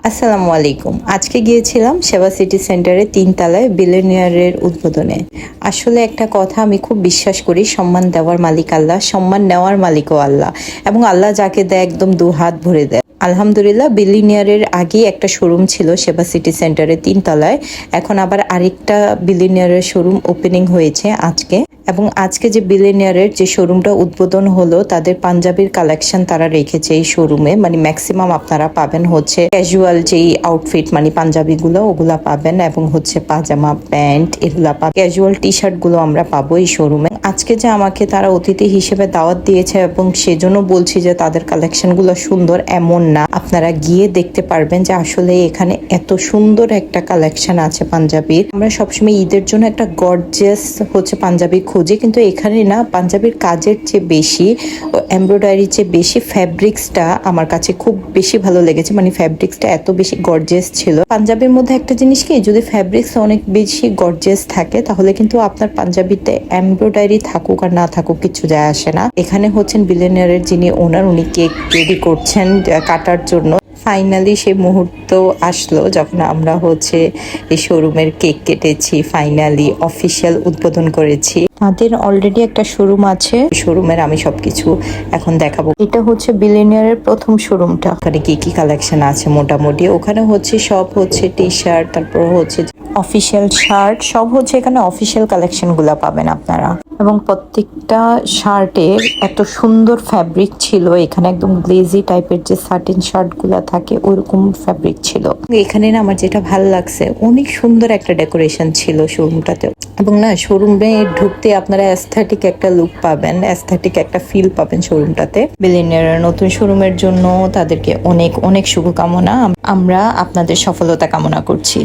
আসসালামু আলাইকুম। আজকে গিয়েছিলাম সেবা সিটি সেন্টারে ৩ তলায় বিলিয়নিয়ারের উদ্বোধনে। আসলে একটা কথা আমি খুব বিশ্বাস করি, সম্মান দেওয়ার মালিক আল্লাহ, সম্মান নেওয়ার মালিকও আল্লাহ, এবং আল্লাহ যাকে দেয় একদম দু হাত ভরে দেয়। আলহামদুলিল্লাহ, বিলিনিয়ারের আগেই একটা শোরুম ছিল সেবা সিটি সেন্টারে ৩ তলায়। এখন আবার আরেকটা বিলিনিয়ারের শোরুম ওপেনিং হয়েছে আজকে। এবং আজকে যে বিলিনিয়ারের যে শোরুমটা উদ্বোধন হলো, তাদের পাঞ্জাবির কালেকশন তারা রেখেছে এই শোরুমে। মানে ম্যাক্সিমাম আপনারা পাবেন হচ্ছে ক্যাজুয়াল যেই আউটফিট, মানে পাঞ্জাবিগুলো ওগুলা পাবেন, এবং হচ্ছে পাজামা প্যান্ট এগুলা পাবেন। ক্যাজুয়াল টি শার্ট গুলো আমরা পাবো এই শোরুমে। আজকে যে আমাকে তারা অতিথি হিসেবে দাওয়াত দিয়েছে, এবং সেজন্য বলছি যে তাদের কালেকশন গুলো সুন্দর এমন না, আপনারা গিয়ে দেখতে পারবেন যে আসলে এখানে এত সুন্দর একটা কালেকশন আছে পাঞ্জাবির। আমরা সবসময় ঈদের জন্য একটা গর্জিয়াস হচ্ছে পাঞ্জাবি খুঁজি, কিন্তু এখানে না, পাঞ্জাবির কাজের চেয়ে বেশি, এমব্রয়ডারির চেয়ে বেশি ফ্যাব্রিক্সটা আমার কাছে খুব বেশি ভালো লেগেছে। মানে ফ্যাব্রিক্সটা এত বেশি গর্জিয়াস ছিল। পাঞ্জাবির মধ্যে একটা জিনিস কি, যদি ফ্যাব্রিক্স অনেক বেশি গর্জিয়াস থাকে তাহলে কিন্তু আপনার পাঞ্জাবিতে এমব্রয়ডারি থাকুক আর না থাকুক কিছু যায় আসে না। এখানে হচ্ছেন বিলিয়নিয়ারের যিনি ওনার, উনি কেক রেডি করছেন কাটার জন্য। ফাইনালি সেই মুহূর্ত আসলো যখন আমরা হচ্ছে এই শোরুমের কেক কেটেছি, ফাইনালি অফিসিয়াল উদ্বোধন করেছি। তাদের অলরেডি একটা শোরুম আছে, শোরুমের আমি সবকিছু এখন দেখাবো। এটা হচ্ছে বিলিয়নিয়ারের প্রথম শোরুমটা। ওখানে কি কি কালেকশন আছে মোটামুটি, ওখানে হচ্ছে সব হচ্ছে টি শার্ট, তারপর হচ্ছে অফিসিয়াল শার্ট, সব হচ্ছে এখানে অফিসিয়াল কালেকশন গুলা পাবেন আপনারা। এবং প্রত্যেকটা শার্টের এত সুন্দর ফ্যাব্রিক ছিল, এখানে একদম গ্লেজি টাইপের যে সাটিন শার্ট গুলা থাকে ওরকম ফ্যাব্রিক ছিল। এখানে না আমার যেটা ভালো লাগছে, অনেক সুন্দর একটা ডেকোরেশন ছিল শোরুমটাতে। এবং না, শোরুমে ঢুকতে আপনারা অ্যাস্থেটিক একটা লুক পাবেন, অ্যাস্থেটিক একটা ফিল পাবেন শোরুমটাতে। বিলিয়নিয়ারের নতুন শোরুমের জন্য তাদেরকে অনেক অনেক শুভকামনা। আমরা আপনাদের সফলতা কামনা করছি।